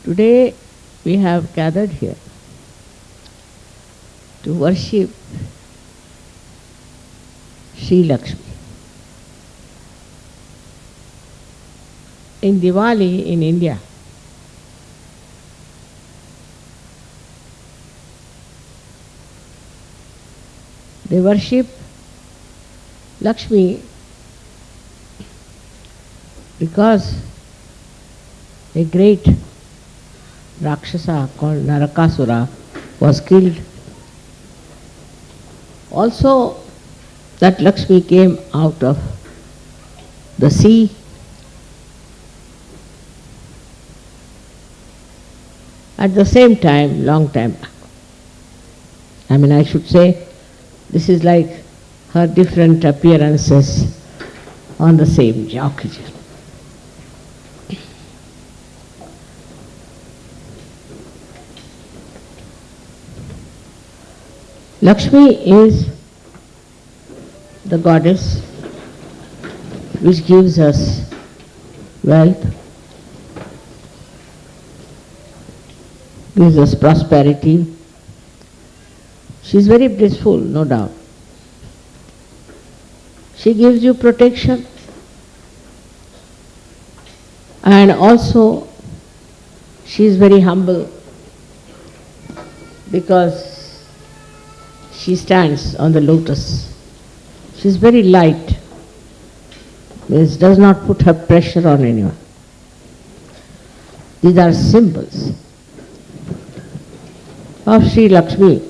Today we have gathered here to worship Shri Lakshmi. In Diwali in India, they worship Lakshmi because a great Rakshasa called Narakasura was killed. Also, that Lakshmi came out of the sea. At the same time, long time, I should say, this is like her different appearances on the same occasion. Lakshmi is the goddess which gives us wealth, gives us prosperity. She is very blissful, no doubt. She gives you protection, and also she is very humble because she stands on the lotus. She is very light, means does not put her pressure on anyone. These are symbols of Sri Lakshmi.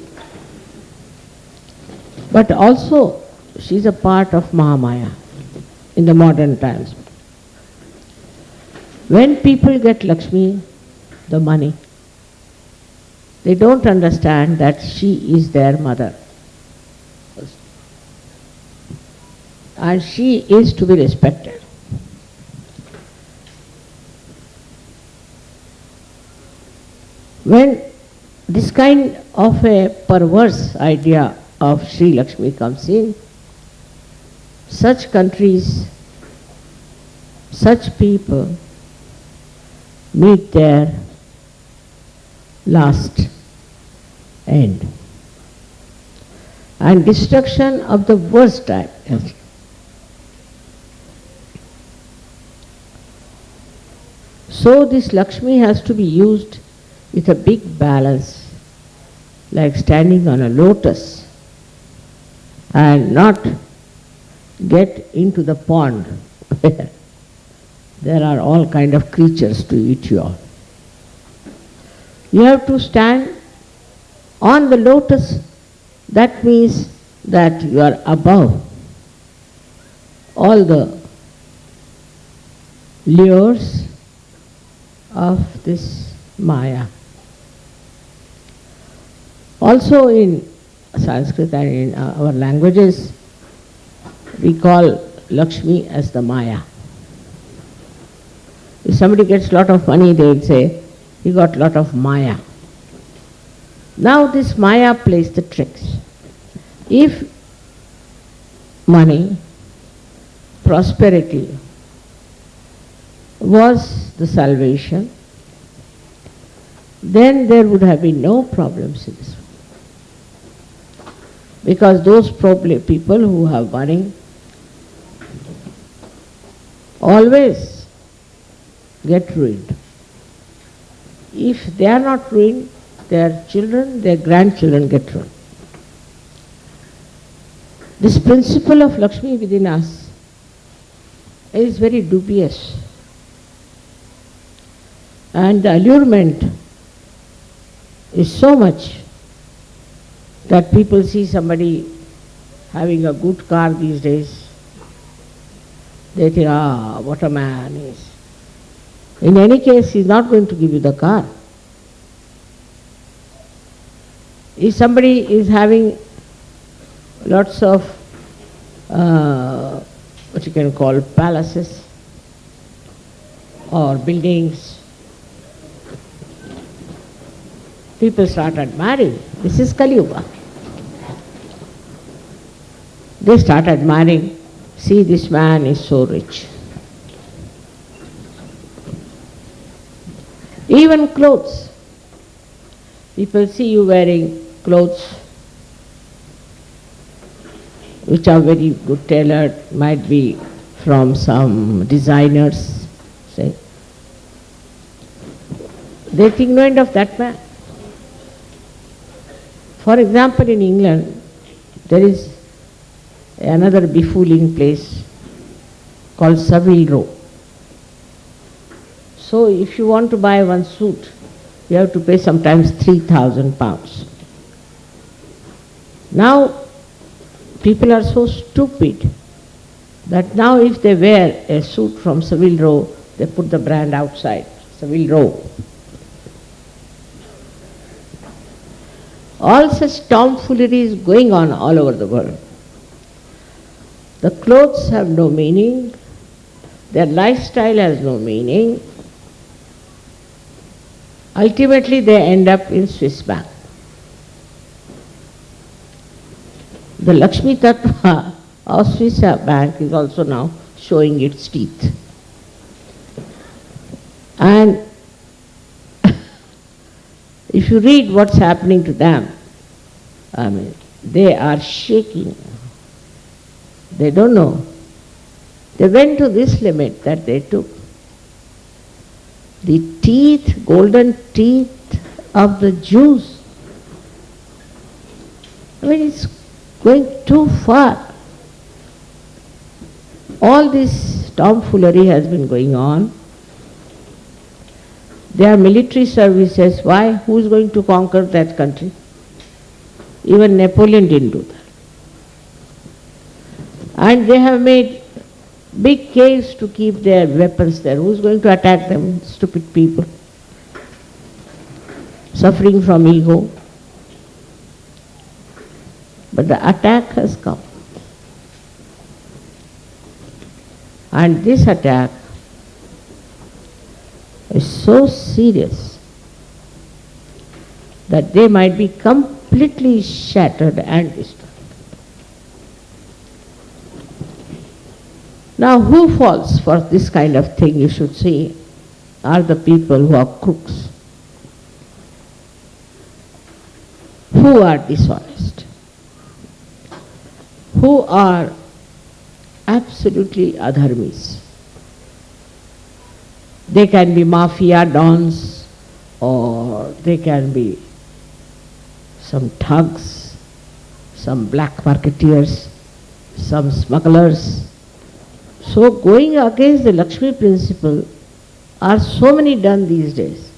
But also she is a part of Mahamaya in the modern times. When people get Lakshmi, the money, they don't understand that she is their mother. And she is to be respected. When this kind of a perverse idea of Sri Lakshmi comes in, such countries, such people meet their last end. And destruction of the worst type. So this Lakshmi has to be used with a big balance, like standing on a lotus, and not get into the pond where there are all kind of creatures to eat you all. You have to stand on the lotus. That means that you are above all the lures of this Maya. Also in Sanskrit and in our languages, we call Lakshmi as the Maya. If somebody gets a lot of money, they will say, he got a lot of Maya. Now this Maya plays the tricks. If money, prosperity was the salvation, then there would have been no problems in this world. Because those people who have money always get ruined. If they are not ruined, their children, their grandchildren get ruined. This principle of Lakshmi within us is very dubious. And the allurement is so much that people see somebody having a good car these days, they think, what a man he is. In any case, he is not going to give you the car. If somebody is having lots of what you can call palaces or buildings, people start admiring. This is Kali Yuga. They start admiring, see, this man is so rich. Even clothes. People see you wearing clothes which are very good tailored, might be from some designers, say. They think no end of that man. For example, in England, there is another befooling place called Savile Row. So if you want to buy one suit, you have to pay sometimes £3,000. Now, people are so stupid that now if they wear a suit from Savile Row, they put the brand outside, Savile Row. All such tomfoolery is going on all over the world. The clothes have no meaning, their lifestyle has no meaning. Ultimately they end up in Swiss bank. The Lakshmi Tattva of Swiss bank is also now showing its teeth. And if you read what's happening to them, I mean, they are shaking. They don't know. They went to this limit that they took. The teeth, golden teeth of the Jews. I mean, it's going too far. All this tomfoolery has been going on. There are military services. Why? Who is going to conquer that country? Even Napoleon didn't do that. And they have made big caves to keep their weapons there. Who is going to attack them? Stupid people. Suffering from ego. But the attack has come. And this attack is so serious that they might be completely shattered and destroyed. Now, who falls for this kind of thing, you should see, are the people who are crooks, who are dishonest, who are absolutely adharmis. They can be mafia dons, or they can be some thugs, some black marketeers, some smugglers. So going against the Lakshmi principle are so many done these days.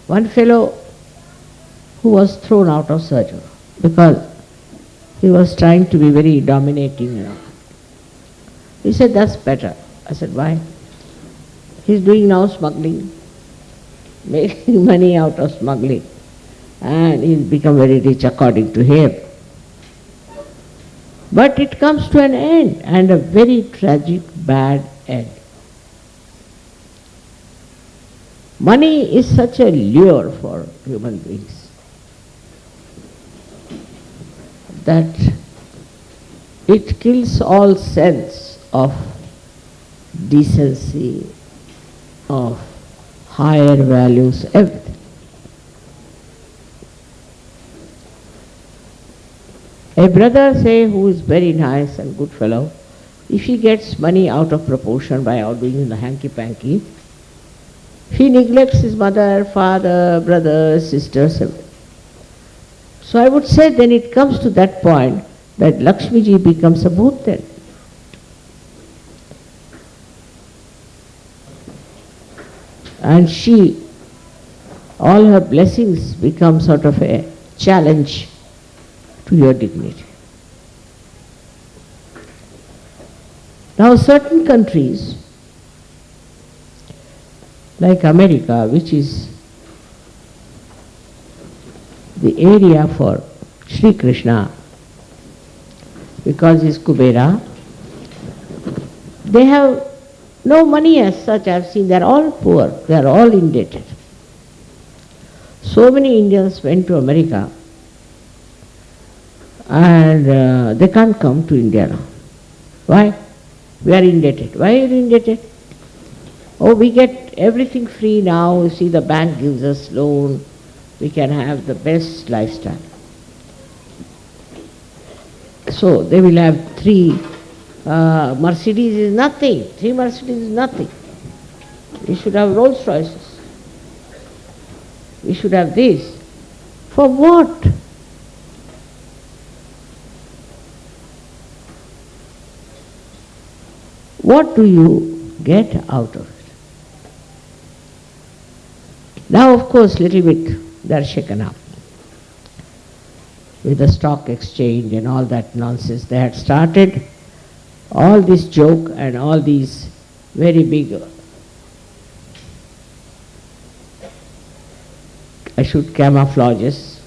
One fellow who was thrown out of surgery because he was trying to be very dominating, He said, that's better. I said, why? He's doing now smuggling, making money out of smuggling, and he's become very rich according to him. But it comes to an end, and a very tragic, bad end. Money is such a lure for human beings that it kills all sense of decency, of higher values, everything. A brother, say, who is very nice and good fellow, if he gets money out of proportion by outdoing the hanky-panky, he neglects his mother, father, brothers, sisters, everything. So I would say then it comes to that point that Lakshmi ji becomes a bhoot then. And she, all her blessings become sort of a challenge to your dignity. Now certain countries, like America, which is the area for Sri Krishna, because he's Kubera, they have no money as such. I've seen they're all poor, they're all indebted. So many Indians went to America and they can't come to India now. Why? We are indebted. Why are you indebted? Oh, we get everything free now. You see, the bank gives us loan. We can have the best lifestyle. So they will have 3 Mercedes is nothing. 3 Mercedes is nothing. We should have Rolls Royces. We should have this. For what? What do you get out of it? Now, of course, little bit they are shaken up with the stock exchange and all that nonsense. They had started all this joke and all these very big, camouflages.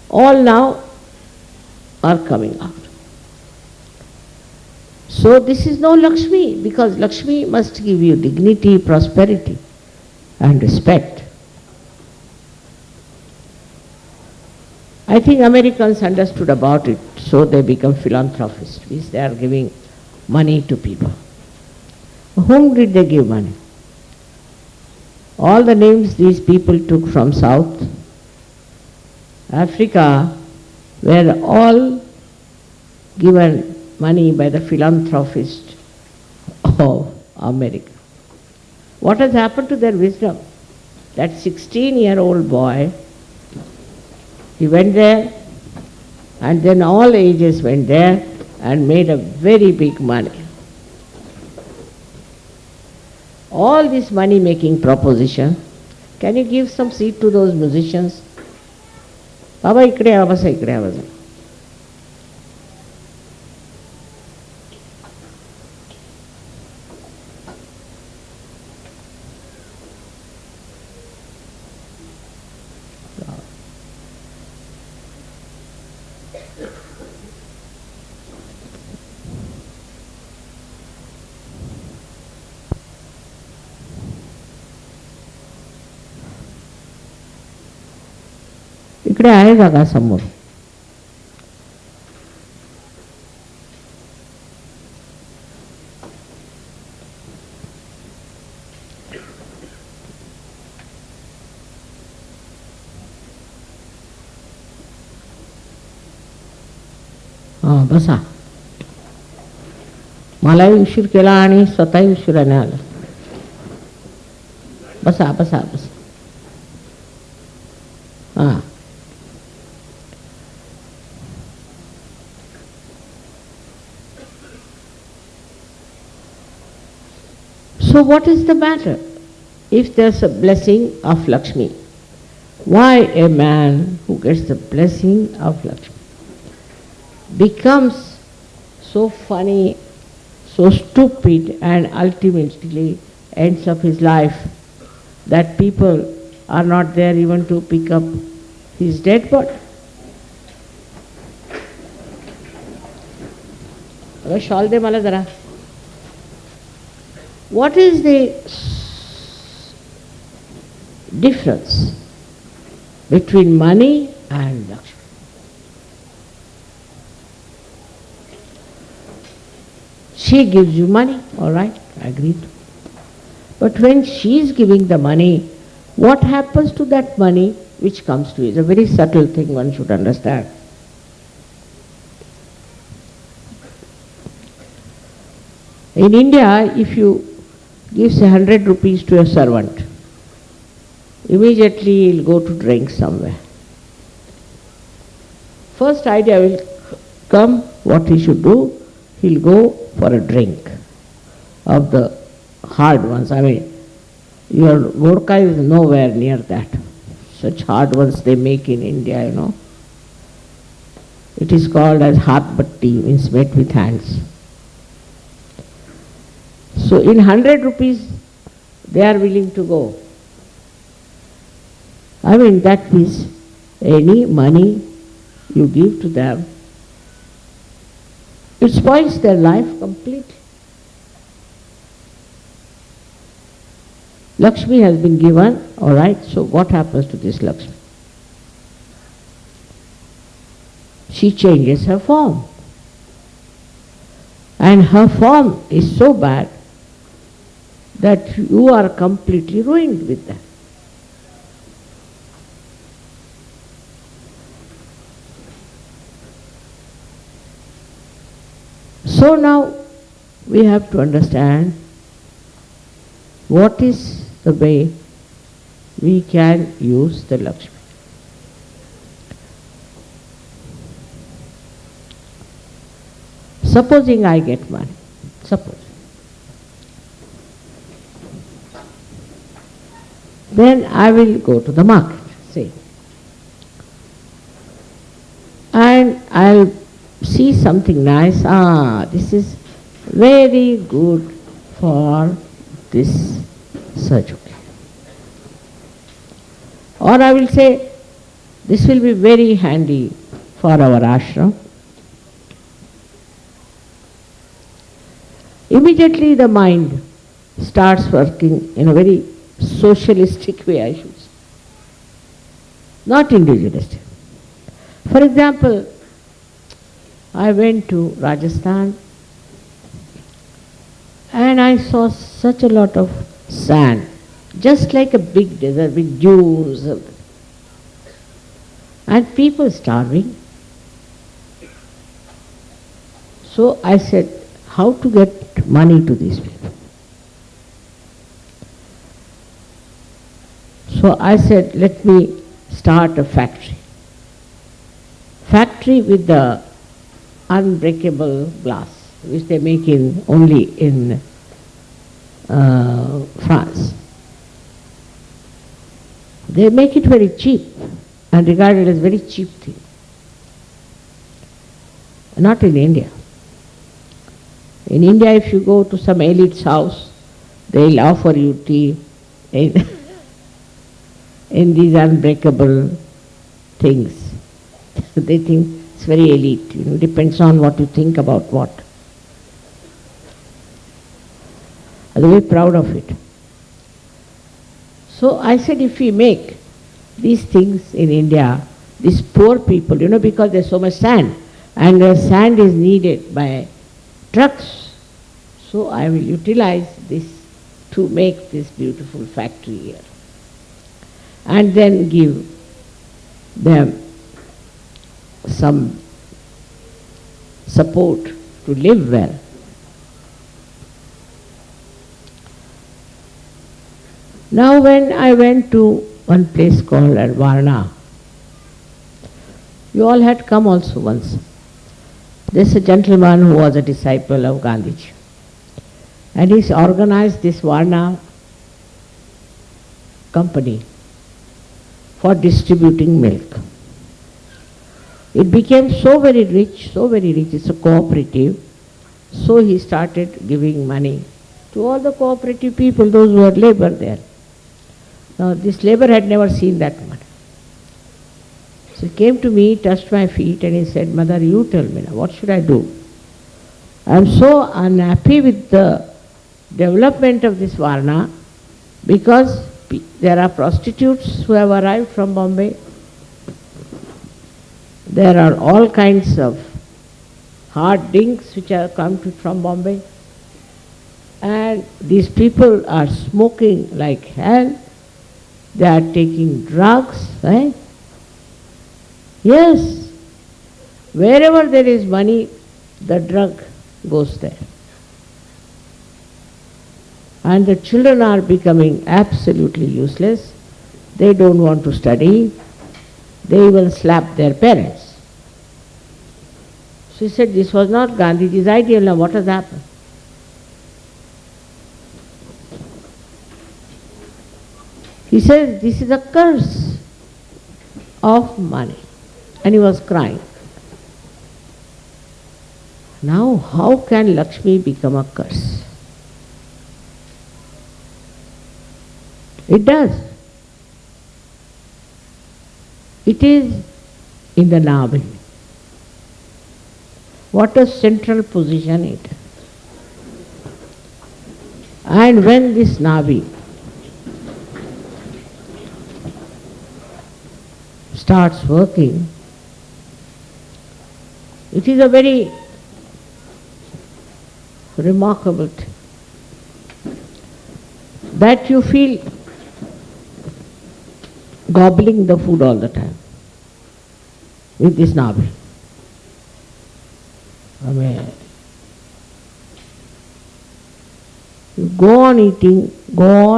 All now are coming out. So this is no Lakshmi, because Lakshmi must give you dignity, prosperity and respect. I think Americans understood about it, so they become philanthropists, means they are giving money to people. Whom did they give money? All the names these people took from South Africa were all given money by the philanthropist of America. What has happened to their wisdom? That 16-year-old boy, he went there, and then all ages went there and made a very big money. All this money-making proposition, can you give some seat to those musicians? Baba, ikde avasa, ikde avasa. इकडे आहे जागा समोर. बसा. मलाही उशीर केला आणि स्वतःही उशिराने आला. बसा बसा बसा. हां. So what is the matter? If there's a blessing of Lakshmi, why a man who gets the blessing of Lakshmi becomes so funny, so stupid, and ultimately ends up his life that people are not there even to pick up his dead body? Shawl de mala zara. What is the difference between money and Lakshmi? She gives you money, all right, agreed. But when she is giving the money, what happens to that money which comes to you? It's a very subtle thing one should understand. In India, if you give 100 rupees to a servant, immediately he'll go to drink somewhere. First idea will come, what he should do, he'll go for a drink of the hard ones. I mean, your vodka is nowhere near that. Such hard ones they make in India, you know. It is called as haath batti, means made with hands. So in 100 rupees, they are willing to go. I mean, that means any money you give to them, it spoils their life completely. Lakshmi has been given, all right, so what happens to this Lakshmi? She changes her form. And her form is so bad that you are completely ruined with that. So now we have to understand what is the way we can use the Lakshmi. Supposing I get money, suppose. Then I will go to the market, say, and I'll see something nice. This is very good for this surgery. Or I will say, this will be very handy for our ashram. Immediately the mind starts working in a very socialistic way, I should say, not individualistic. For example, I went to Rajasthan and I saw such a lot of sand, just like a big desert with dunes and people starving. So I said, how to get money to these people? So I said, let me start a factory. Factory with the unbreakable glass, which they make only in France. They make it very cheap and regard it as very cheap thing. Not in India. In India, if you go to some elite's house, they'll offer you tea in these unbreakable things. They think it's very elite, depends on what you think about what. I'm very proud of it. So I said, if we make these things in India, these poor people, because there's so much sand, and the sand is needed by trucks, so I will utilize this to make this beautiful factory here. And then give them some support to live well. Now when I went to one place called Varna, you all had come also once. There's a gentleman who was a disciple of Gandhiji, and he's organized this Varna company for distributing milk. It became so very rich, it's a cooperative, so he started giving money to all the cooperative people, those who had labor there. Now this labor had never seen that money. So he came to me, touched my feet, and he said, Mother, you tell me now, what should I do? I am so unhappy with the development of this Varna because there are prostitutes who have arrived from Bombay. There are all kinds of hard drinks which have come from Bombay. And these people are smoking like hell. They are taking drugs, right? Yes. Wherever there is money, the drug goes there. And the children are becoming absolutely useless. They don't want to study. They even slap their parents. So he said, this was not Gandhiji's ideal. Now what has happened? He says, this is a curse of money. And he was crying. Now how can Lakshmi become a curse? It does. It is in the Navi. What a central position it is. And when this Navi starts working, it is a very remarkable thing. that you feel gobbling the food all the time with this navel. I mean, you go on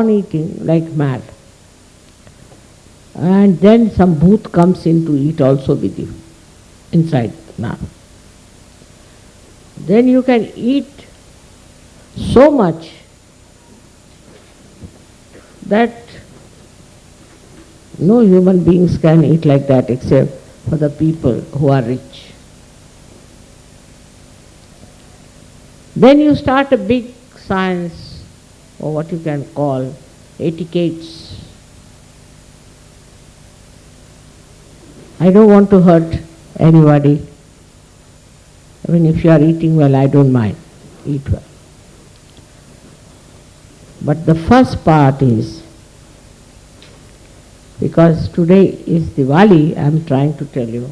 eating like mad. And then some bhoot comes in to eat also with you, inside now. Then you can eat so much that no human beings can eat like that except for the people who are rich. Then you start a big science, or what you can call etiquettes. I don't want to hurt anybody. I mean, if you are eating well, I don't mind. Eat well. But the first part is, because today is Diwali, I am trying to tell you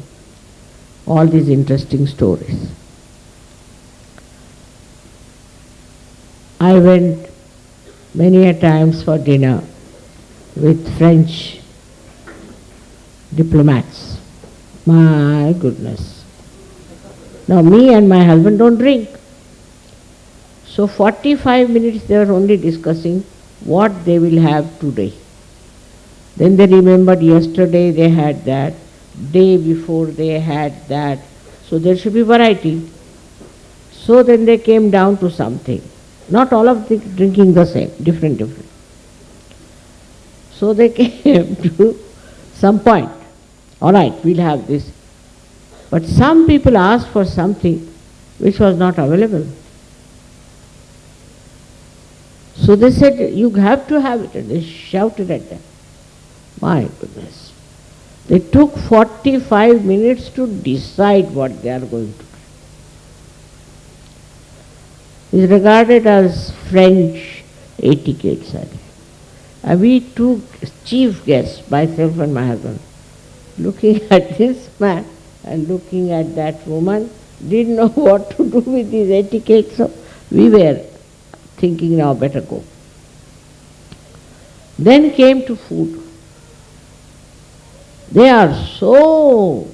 all these interesting stories. I went many a times for dinner with French diplomats. My goodness. Now me and my husband don't drink. So 45 minutes they were only discussing what they will have today. Then they remembered yesterday they had that, day before they had that. So there should be variety. So then they came down to something. Not all of them drinking the same, different. So they came to some point. All right, we'll have this. But some people asked for something which was not available. So they said, you have to have it, and they shouted at them. My goodness. They took 45 minutes to decide what they are going to do. It's regarded as French etiquette, sir. And we took chief guests, myself and my husband, looking at this man and looking at that woman, didn't know what to do with these etiquettes. So we were thinking now better go. Then came to food. They are so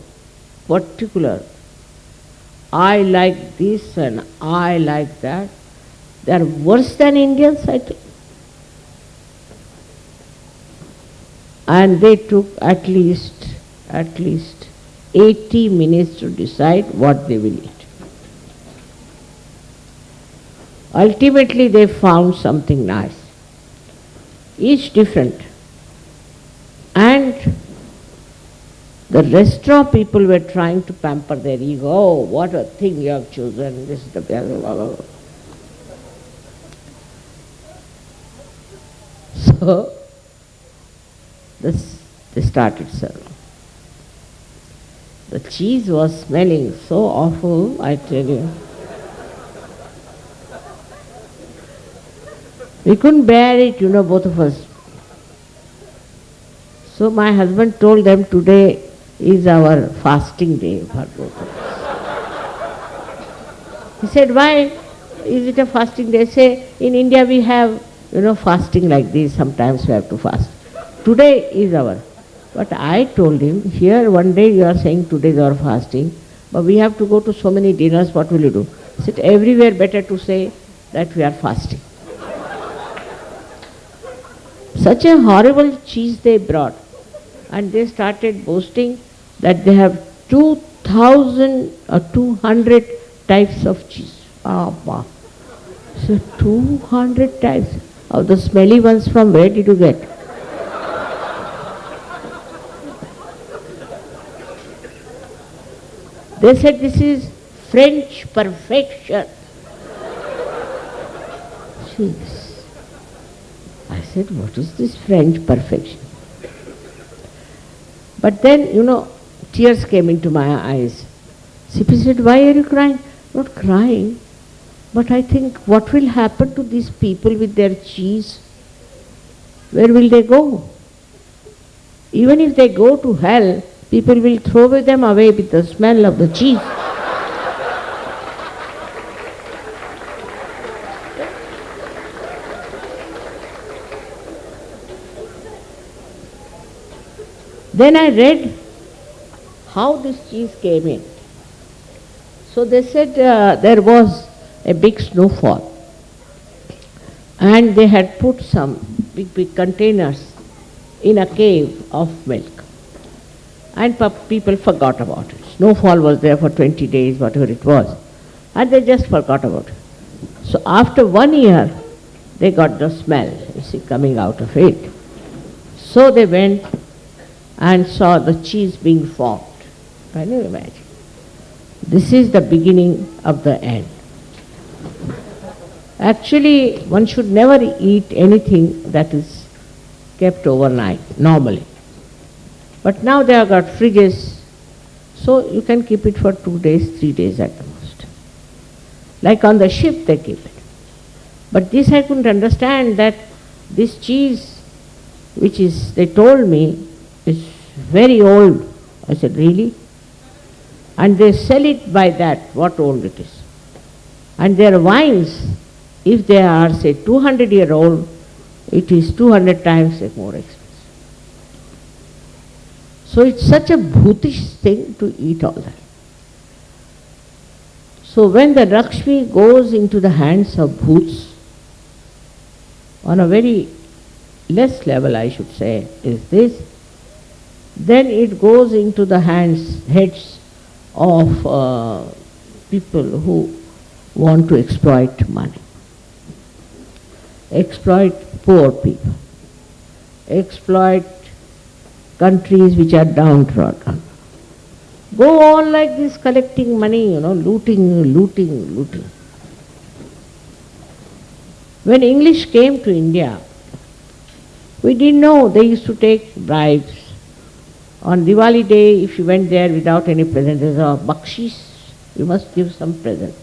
particular. I like this and I like that. They are worse than Indians, I think. And they took at least 80 minutes to decide what they will eat. Ultimately they found something nice, each different. And the restaurant people were trying to pamper their ego. Oh, what a thing you have chosen. This is the blah, blah, blah. So they started serving. The cheese was smelling so awful, I tell you. We couldn't bear it, both of us. So my husband told them, today is our fasting day for both of us. He said, why is it a fasting day? Say, in India we have, fasting like this, sometimes we have to fast. Today is our. But I told him, here one day you are saying today is our fasting, but we have to go to so many dinners, what will you do? He said, everywhere better to say that we are fasting. Such a horrible cheese they brought. And they started boasting that they have 2,000 or 200 types of cheese. So 200 types. Of the smelly ones, from where did you get? They said this is French perfection. Jeez. I said, what is this French perfection? But then, tears came into my eyes. Sippy said, why are you crying? Not crying, but I think, what will happen to these people with their cheese? Where will they go? Even if they go to hell, people will throw them away with the smell of the cheese. Then I read how this cheese came in. So they said there was a big snowfall and they had put some big containers in a cave of milk. And people forgot about it. Snowfall was there for 20 days, whatever it was. And they just forgot about it. So after 1 year, they got the smell, you see, coming out of it. So they went and saw the cheese being formed. Can you imagine? This is the beginning of the end. Actually, one should never eat anything that is kept overnight, normally. But now they have got fridges, so you can keep it for 2 days, 3 days at the most. Like on the ship they keep it. But this I couldn't understand, that this cheese, which is, they told me, is very old. I said, really? And they sell it by that, what old it is. And their wines, if they are, say, 200-year-old, it is 200 times more expensive. So it's such a bhutish thing to eat all that. So when the Lakshmi goes into the hands of bhuts, on a very less level I should say, is this, then it goes into the heads of people who want to exploit money, exploit poor people, exploit countries which are downtrodden. Go on like this, collecting money, looting. When English came to India, we didn't know they used to take bribes. On Diwali day, if you went there without any present, there's a bakshish, you must give some present.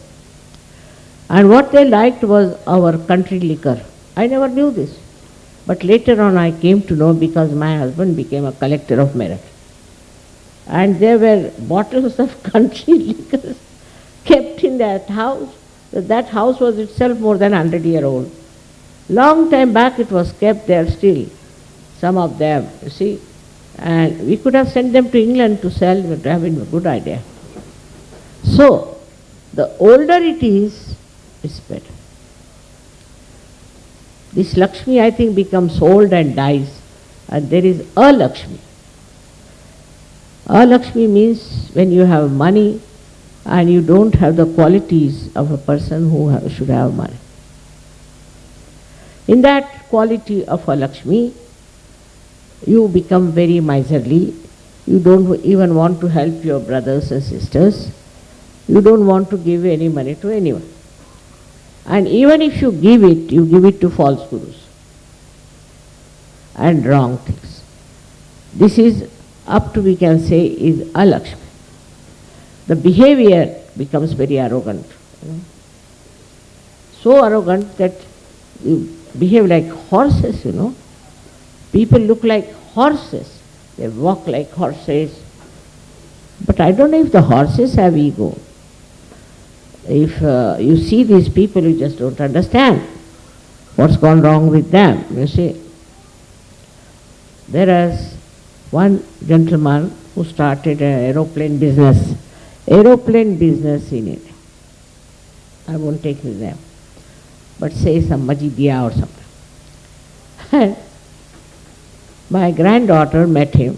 And what they liked was our country liquor. I never knew this. But later on I came to know, because my husband became a collector of merit. And there were bottles of country liquors kept in that house. That house was itself more than 100-year-old. Long time back it was kept there still, some of them, you see. And we could have sent them to England to sell, it would have been a good idea. So, the older it is, it's better. This Lakshmi, I think, becomes old and dies, and there is a Lakshmi. A Lakshmi means when you have money and you don't have the qualities of a person who should have money. In that quality of a Lakshmi, you become very miserly. You don't even want to help your brothers and sisters. You don't want to give any money to anyone. And even if you give it to false gurus and wrong things. This is up to, we can say, is a Lakshmi. The behavior becomes very arrogant. So arrogant that you behave like horses, People look like horses. They walk like horses. But I don't know if the horses have ego. If you see these people, you just don't understand what's gone wrong with them, you see. There is one gentleman who started an aeroplane business in India. I won't take his name, but say some Majidia or something. And my granddaughter met him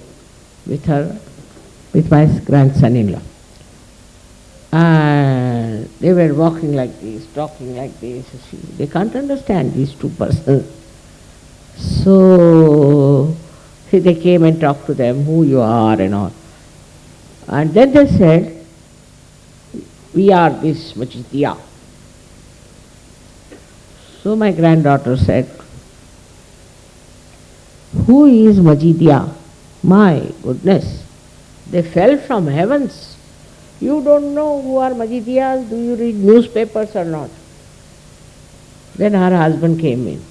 with my grandson-in-law. And they were walking like this, talking like this. They can't understand these two persons. So they came and talked to them, who you are and all. And then they said, we are this Majidia. So my granddaughter said, who is Majidia? My goodness, they fell from heavens. You don't know who are Majidiyas? Do you read newspapers or not? Then her husband came in.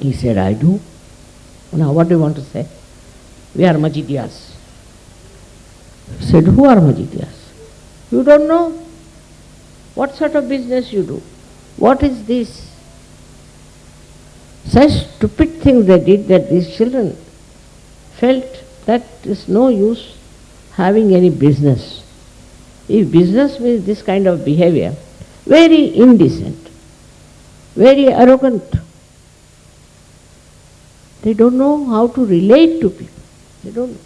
He said, I do. Now what do you want to say? We are Majidiyas. He said, who are Majidiyas? You don't know? What sort of business you do? What is this? Such stupid things they did that these children felt that is no use having any business. If business means this kind of behavior, very indecent, very arrogant. They don't know how to relate to people. They don't.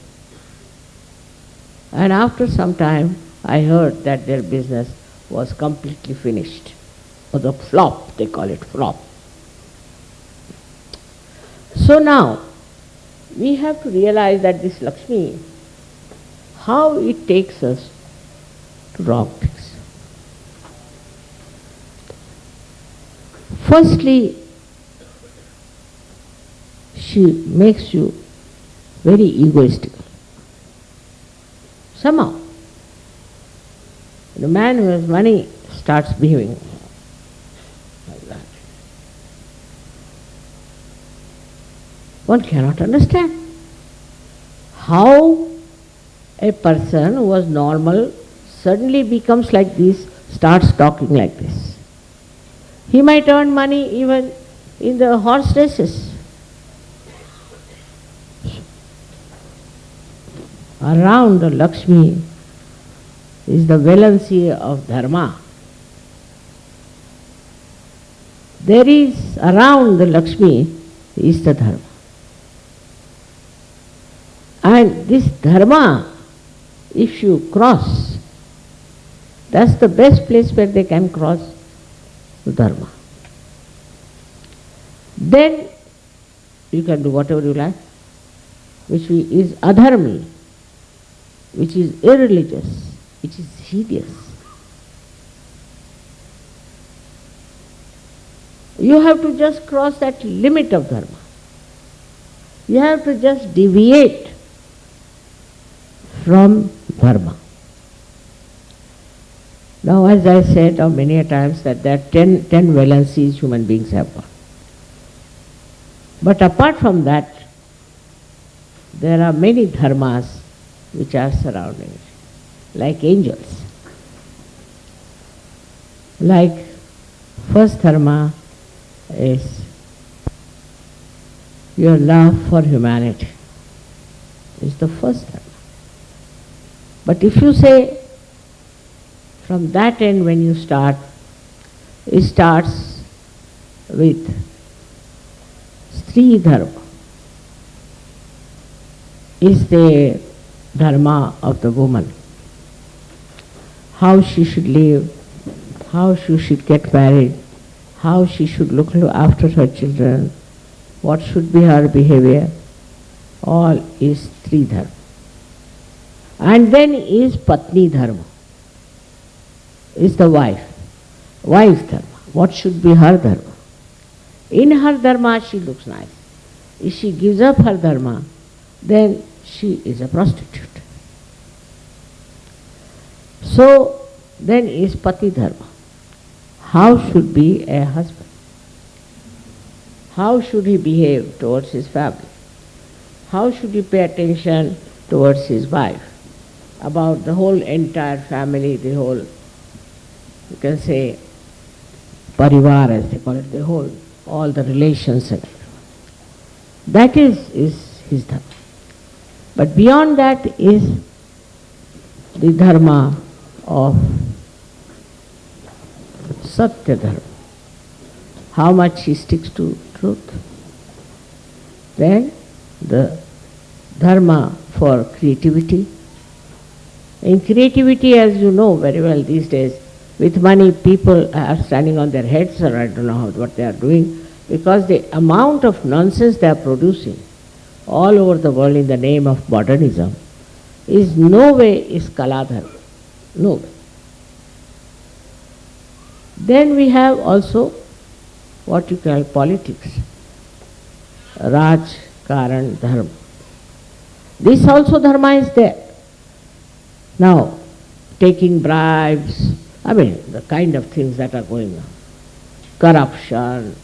And after some time, I heard that their business was completely finished. Or the flop, they call it flop. So now, we have to realize that this Lakshmi, how it takes us to wrong things. Firstly, she makes you very egoistical. Somehow, the man who has money starts behaving like that. One cannot understand how a person who was normal suddenly becomes like this, starts talking like this. He might earn money even in the horse races. Around the Lakshmi is the valency of dharma. There is around the Lakshmi is the dharma. And this dharma, if you cross, that's the best place where they can cross the dharma. Then you can do whatever you like, which is adharmi, which is irreligious, which is hideous. You have to just cross that limit of dharma. You have to just deviate from dharma. Now, as I said many a times, that there are 10 valencies human beings have got. But apart from that, there are many dharmas which are surrounding it, like angels. Like first dharma is your love for humanity, is the first dharma. But if you say from that end when you start, it starts with Sri Dharma, is the dharma of the woman. How she should live, how she should get married, how she should look after her children, what should be her behavior, all is Sri Dharma. And then is Patni Dharma, is the wife dharma. What should be her dharma? In her dharma she looks nice. If she gives up her dharma, then she is a prostitute. So then is Pati Dharma. How should be a husband? How should he behave towards his family? How should he pay attention towards his wife? About the whole entire family, the whole, you can say, parivar as they call it, the whole, all the relations. That is his dharma. But beyond that is the dharma of Satya Dharma. How much he sticks to truth. Then the dharma for creativity. In creativity, as you know very well these days, with money people are standing on their heads, or I don't know what they are doing, because the amount of nonsense they are producing all over the world in the name of modernism is no way is Kala Dharma. No way. Then we have also what you call politics. Raj, Karan, Dharma. This also dharma is there. Now, taking bribes, the kind of things that are going on. Corruption,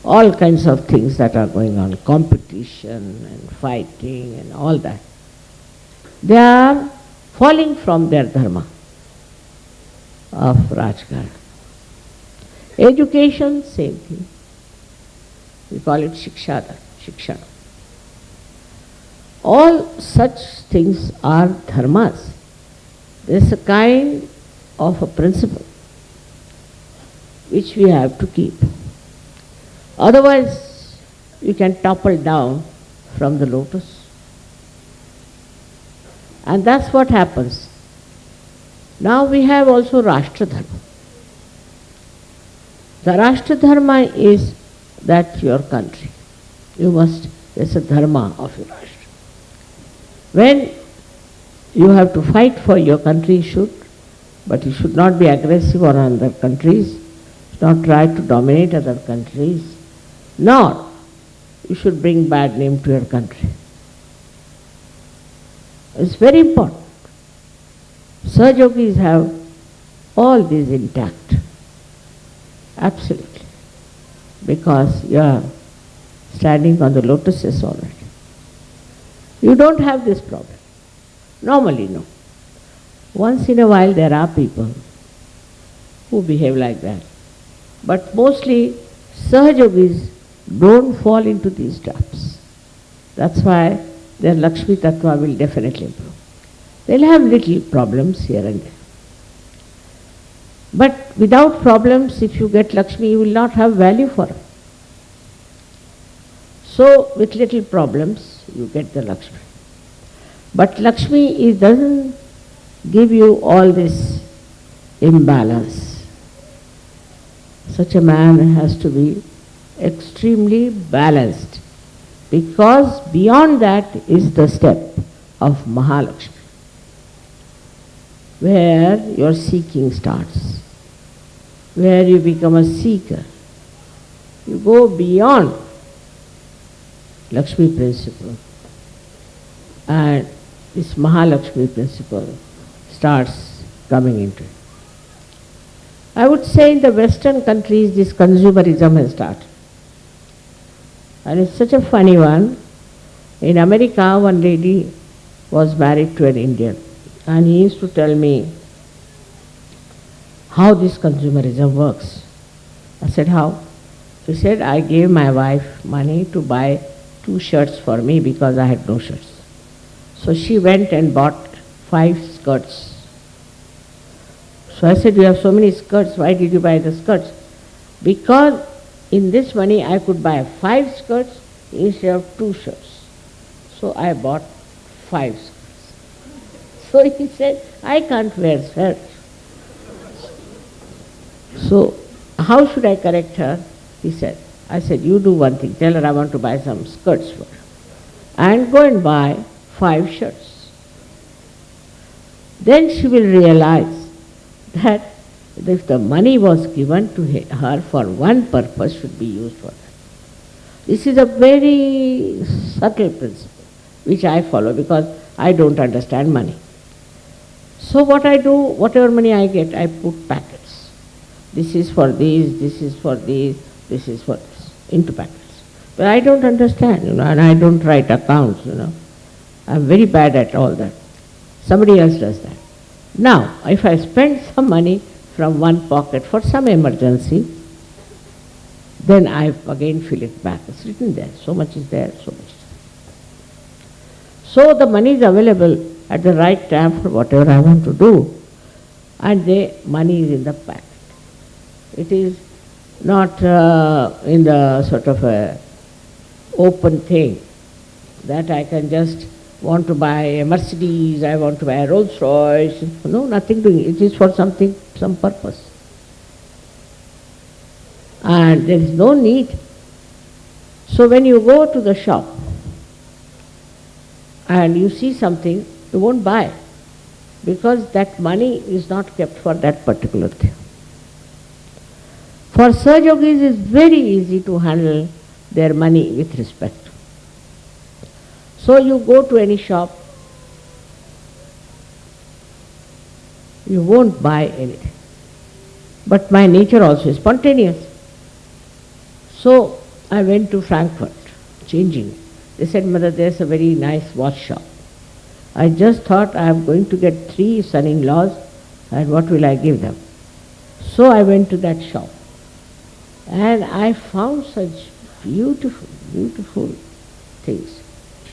all kinds of things that are going on, competition and fighting and all that. They are falling from their dharma of Rajkaran. Education, same thing. We call it Shiksha. All such things are dharmas. There is a kind of a principle which we have to keep. Otherwise, you can topple down from the lotus. And that's what happens. Now we have also Rashtra Dharma. The Rashtra Dharma is that your country. There's a dharma of your Rashtra. When you have to fight for your country, you should, but you should not be aggressive on other countries, not try to dominate other countries, nor you should bring bad name to your country. It's very important. Sahaja Yogis have all these intact. Absolutely. Because you are standing on the lotuses already. You don't have this problem. Normally, no. Once in a while there are people who behave like that. But mostly Sahaja Yogis don't fall into these traps. That's why their Lakshmi Tattva will definitely improve. They'll have little problems here and there. But without problems, if you get Lakshmi, you will not have value for her. So with little problems, you get the Lakshmi. But Lakshmi doesn't give you all this imbalance. Such a man has to be extremely balanced, because beyond that is the step of Mahalakshmi, where your seeking starts, where you become a seeker. You go beyond Lakshmi principle, and this Mahalakshmi principle starts coming into it. I would say in the Western countries this consumerism has started. And it's such a funny one. In America, one lady was married to an Indian, and he used to tell me how this consumerism works. I said, how? He said, I gave my wife money to buy 2 shirts for me because I had no shirts. So she went and bought 5 skirts. So I said, you have so many skirts, why did you buy the skirts? Because in this money I could buy 5 skirts instead of 2 shirts. So I bought 5 skirts. So he said, I can't wear shirts. So how should I correct her? He said, I said, you do one thing, tell her I want to buy some skirts for her. And go and buy 5 shirts. Then she will realize that if the money was given to her for one purpose, should be used for that. This is a very subtle principle which I follow because I don't understand money. So what I do, whatever money I get, I put packets. This is for these, this is for these, this is for this, into packets. But I don't understand, and I don't write accounts, I'm very bad at all that. Somebody else does that. Now, if I spend some money from one pocket for some emergency, then I again fill it back. It's written there. So much is there, so much is there. So the money is available at the right time for whatever I want to do, and the money is in the packet. It is not in the sort of a open thing that I can just want to buy a Mercedes, I want to buy a Rolls Royce. No, nothing doing. It is for something, some purpose. And there is no need. So when you go to the shop and you see something, you won't buy, because that money is not kept for that particular thing. For Sahaja Yogis, it is very easy to handle their money with respect. So you go to any shop, you won't buy anything. But my nature also is spontaneous. So I went to Frankfurt, changing. They said, Mother, there's a very nice watch shop. I just thought I am going to get 3 son-in-laws, and what will I give them? So I went to that shop, and I found such beautiful, beautiful things.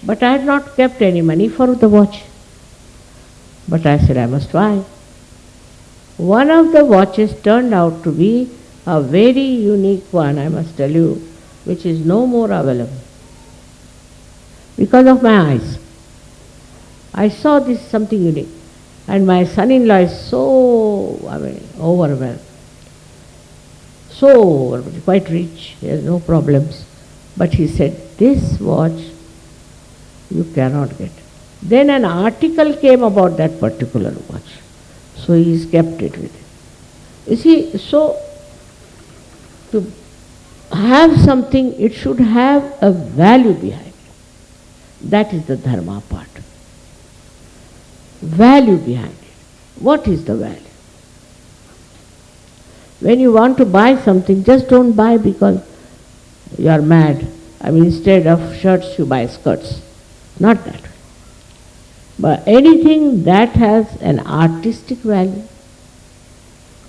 But I had not kept any money for the watch. But I said I must buy. One of the watches turned out to be a very unique one, I must tell you, which is no more available. Because of my eyes. I saw this something unique. And my son-in-law is so, overwhelmed. So, quite rich, he has no problems. But he said, this watch you cannot get. Then an article came about that particular watch. So he's kept it with him. You see, so to have something, it should have a value behind it. That is the dharma part. Value behind it. What is the value? When you want to buy something, just don't buy because you are mad. Instead of shirts, you buy skirts. Not that way. But anything that has an artistic value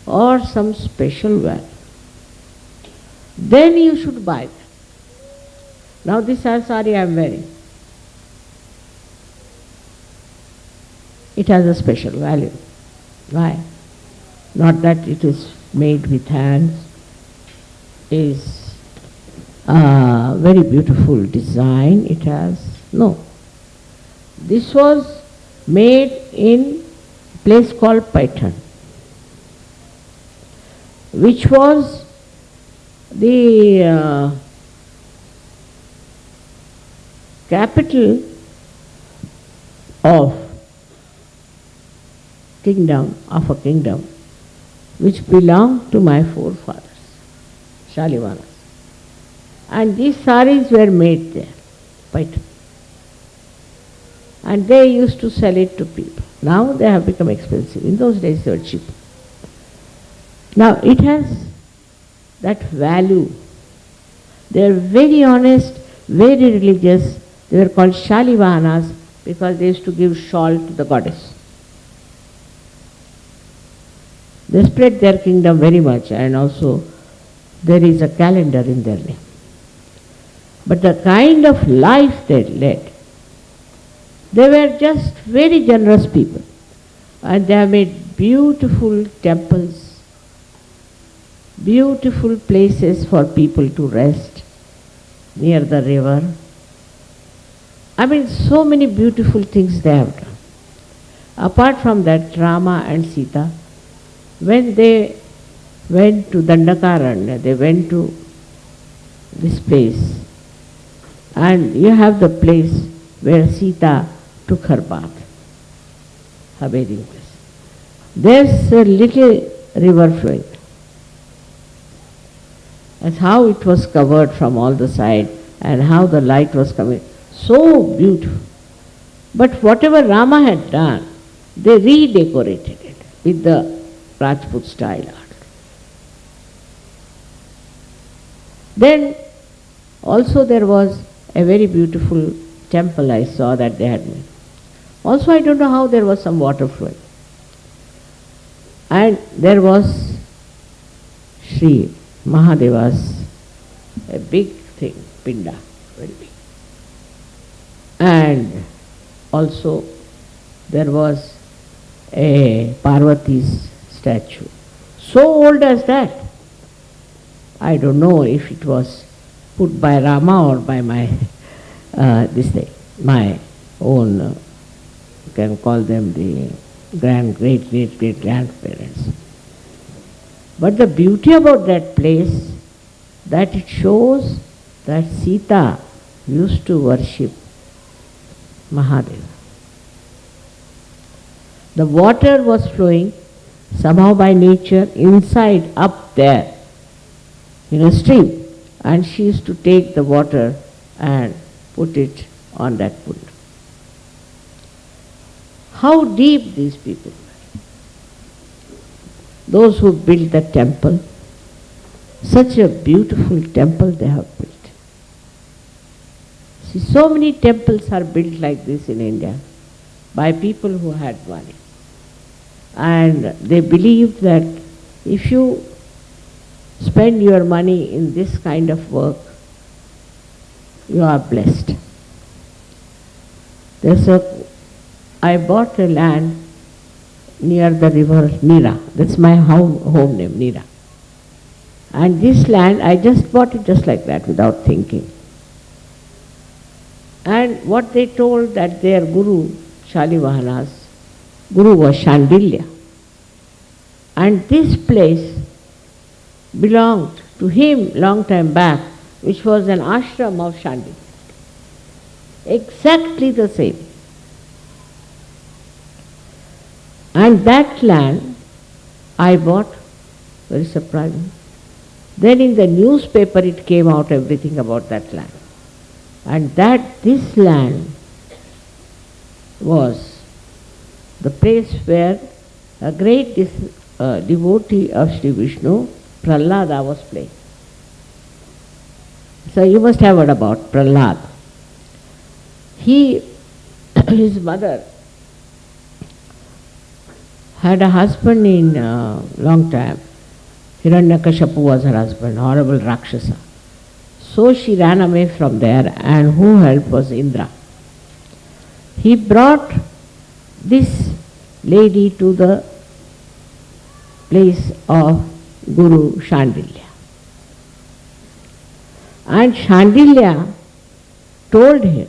or some special value, then you should buy that. Now this sari I am wearing, it has a special value. Why? Not that it is made with hands, is a very beautiful design it has. No. This was made in a place called Paitan, which was the capital of a kingdom which belonged to my forefathers, Shalivanas. And these saris were made there, Paitan. And they used to sell it to people. Now they have become expensive. In those days they were cheap. Now it has that value. They are very honest, very religious. They were called Shalivanas because they used to give shawl to the goddess. They spread their kingdom very much, and also there is a calendar in their name. But the kind of life they led, they were just very generous people, and they have made beautiful temples, beautiful places for people to rest near the river. So many beautiful things they have done. Apart from that, Rama and Sita, when they went to Dandakaranya, they went to this place, and you have the place where Sita took her bath, her bathing place. There's a little river flowing. That's how it was covered from all the sides and how the light was coming. So beautiful. But whatever Rama had done, they redecorated it with the Rajput style art. Then also there was a very beautiful temple I saw that they had made. Also I don't know how there was some water flowing. And there was Shri Mahadeva's a big thing, Pinda, very big. And also there was a Parvati's statue. So old as that. I don't know if it was put by Rama or by my my own, you can call them the great grandparents. But the beauty about that place, that it shows that Sita used to worship Mahadeva. The water was flowing somehow by nature inside up there in a stream, and she used to take the water and put it on that pond. How deep these people were. Those who built the temple, such a beautiful temple they have built. See, so many temples are built like this in India by people who had money. And they believed that if you spend your money in this kind of work, you are blessed. I bought a land near the river Nira. That's my home name, Nira. And this land, I just bought it just like that without thinking. And what they told that their Guru, Shalivahana's Guru was Shandilya. And this place belonged to him long time back, which was an ashram of Shandilya. Exactly the same. And that land I bought, very surprising. Then in the newspaper it came out everything about that land. And this land was the place where a great devotee of Sri Vishnu, Prahlada, was playing. So you must have heard about Prahlad. His mother had a husband in long time. Hiranyakashipu was her husband, horrible Rakshasa. So she ran away from there, and who helped was Indra. He brought this lady to the place of Guru Shandilya. And Shandilya told him,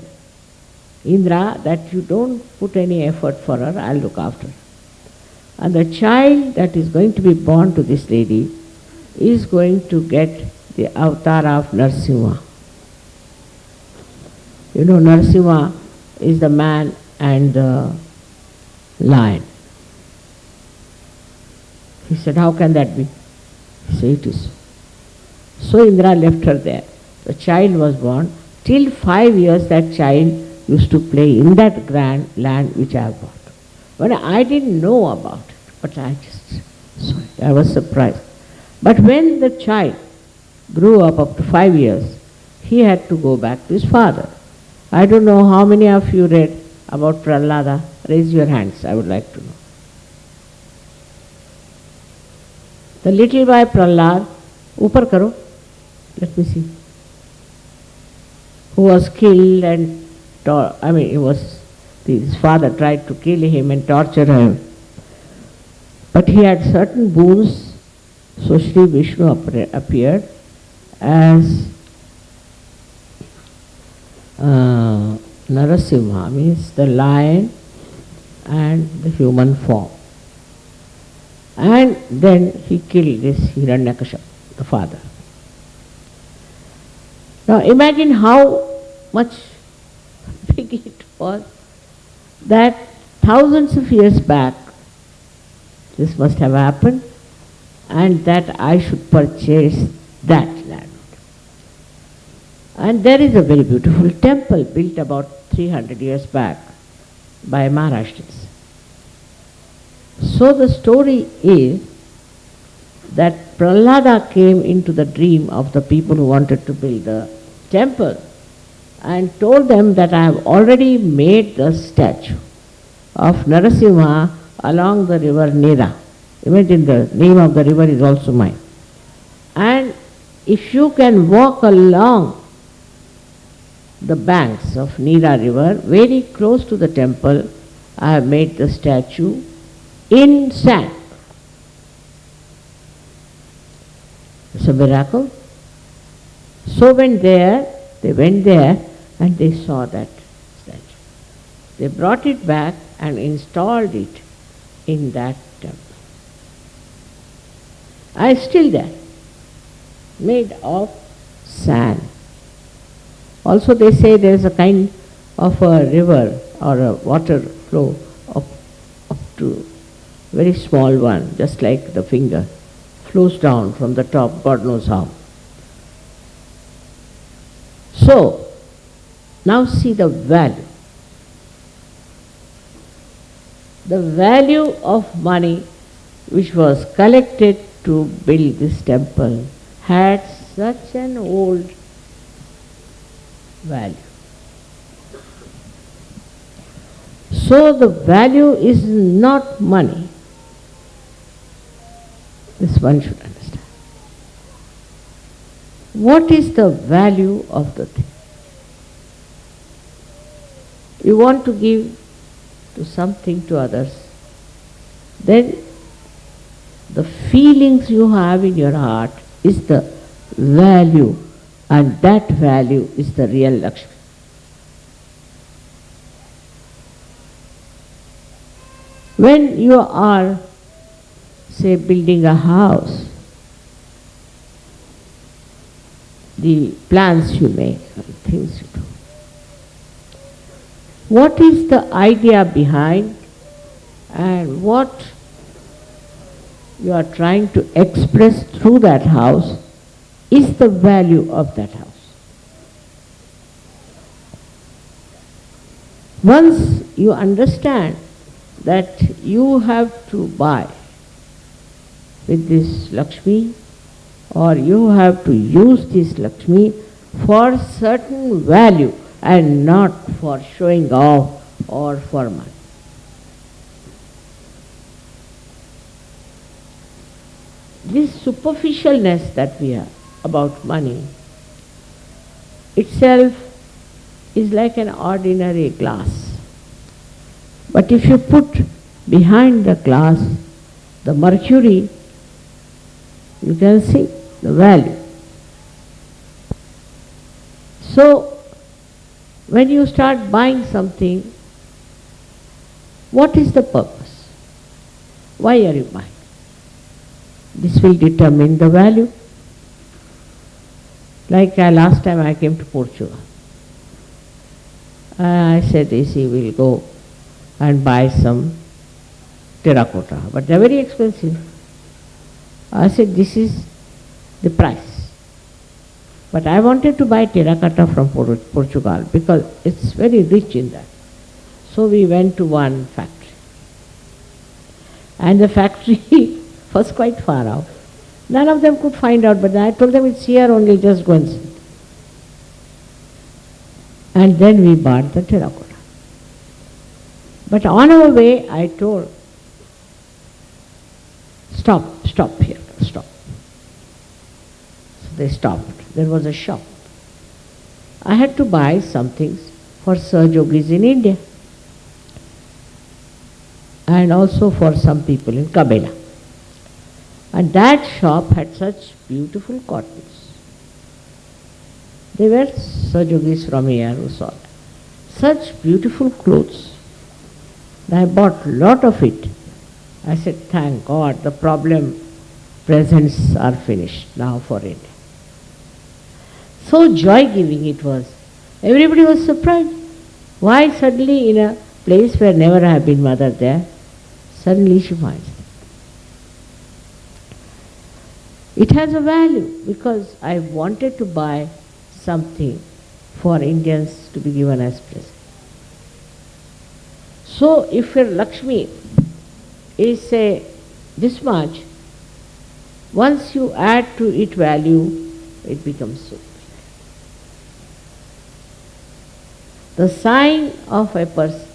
Indra, that you don't put any effort for her, I'll look after her. And the child that is going to be born to this lady is going to get the avatar of Narsimha. You know, Narsimha is the man and the lion. He said, how can that be? He said, it is. So Indra left her there. The child was born. Till 5 years that child used to play in that grand land which I have bought. But I didn't know about it, but I was surprised. But when the child grew up to 5 years, he had to go back to his father. I don't know how many of you read about Prahlada. Raise your hands, I would like to know. The little boy Prahlad, upar karo, let me see, who was killed and his father tried to kill him and torture him. But he had certain boons, so Sri Vishnu appeared as Narasimha, means the lion and the human form. And then he killed this Hiranyakashipu, the father. Now imagine how much big it was that thousands of years back this must have happened, and that I should purchase that land. And there is a very beautiful temple built about 300 years back by Maharashtrians. So the story is that Prahlada came into the dream of the people who wanted to build the temple and told them that I have already made the statue of Narasimha along the river Nira. Imagine, the name of the river is also mine. And if you can walk along the banks of Nira river, very close to the temple, I have made the statue in sand. It's a miracle. So they went there and they saw that statue. They brought it back and installed it in that temple. And it's still there, made of sand. Also they say there is a kind of a river or a water flow up to very small one, just like the finger, flows down from the top, God knows how. So, now see the value. The value of money which was collected to build this temple had such an old value. So the value is not money. This one should understand. What is the value of the thing? you want to give to something to others, then the feelings you have in your heart is the value, and that value is the real Lakshmi. When you are, say, building a house, the plans you make and things you do, what is the idea behind and what you are trying to express through that house is the value of that house. Once you understand that you have to buy with this Lakshmi, or you have to use this Lakshmi for certain value and not for showing off or for money. This superficialness that we have about money itself is like an ordinary glass. But if you put behind the glass the mercury, you can see the value. So, when you start buying something, what is the purpose? Why are you buying? This will determine the value. Like last time I came to Portugal, I said, "Isi, we'll go and buy some terracotta, but they're very expensive." I said, "This is the price." But I wanted to buy terracotta from Portugal because it's very rich in that. So we went to one factory. And the factory was quite far out. None of them could find out, but I told them it's here only, just go and see. And then we bought the terracotta. But on our way, I told, stop here, stop. So they stopped. There was a shop. I had to buy some things for Sahaja Yogis in India and also for some people in Kabela. And that shop had such beautiful cottons. They were Sahaja Yogis from here who saw that. Such beautiful clothes. I bought a lot of it. I said, thank God, the problem presents are finished now for India. So joy-giving it was. Everybody was surprised. Why suddenly in a place where never have been mother there, suddenly she finds it. It has a value because I wanted to buy something for Indians to be given as present. So if your Lakshmi is, say, this much, once you add to it value, it becomes so. The sign of a person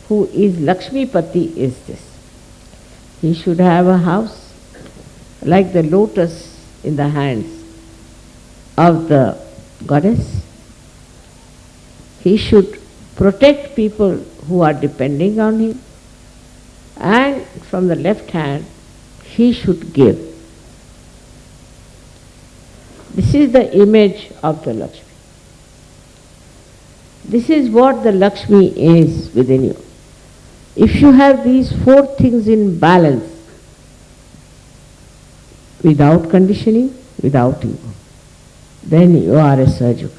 who is Lakshmi Pati is this. He should have a house like the lotus in the hands of the goddess. He should protect people who are depending on him, and from the left hand he should give. This is the image of the Lakshmi. This is what the Lakshmi is within you. If you have these four things in balance, without conditioning, without ego, then you are a Sahaja Yogi.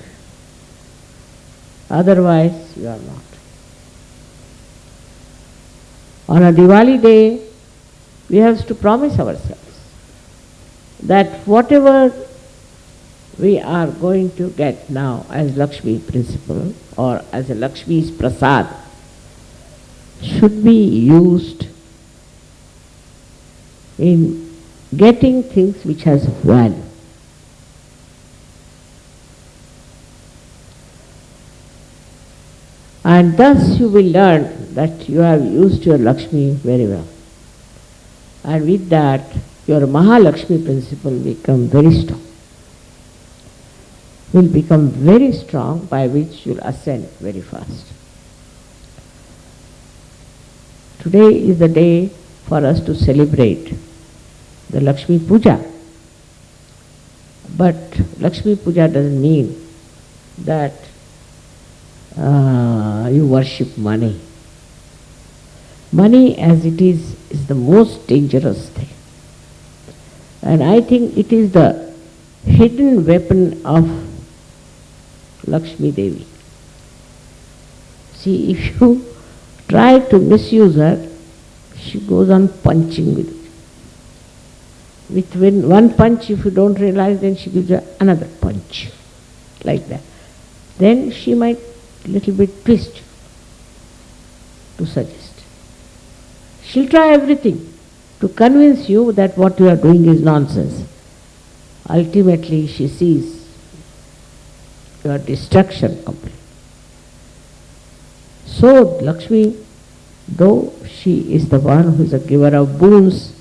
Otherwise, you are not. On a Diwali day, we have to promise ourselves that whatever we are going to get now as Lakshmi principle or as a Lakshmi's prasad should be used in getting things which has value. And thus you will learn that you have used your Lakshmi very well. And with that, your Mahalakshmi principle will become very strong. Will become very strong, by which you will ascend very fast. Today is the day for us to celebrate the Lakshmi Puja. But Lakshmi Puja doesn't mean that you worship money. Money as it is the most dangerous thing. And I think it is the hidden weapon of Lakshmi Devi. See, if you try to misuse her, she goes on punching with it. With one punch, if you don't realize, then she gives you another punch, like that. Then she might little bit twist to suggest. She'll try everything to convince you that what you are doing is nonsense. Ultimately, she sees your destruction complete. So, Lakshmi, though she is the one who is a giver of boons,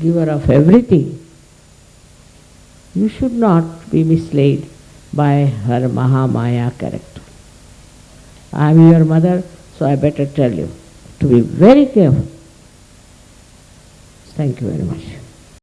giver of everything, you should not be misled by her Mahamaya character. I am your mother, so I better tell you to be very careful. Thank you very much.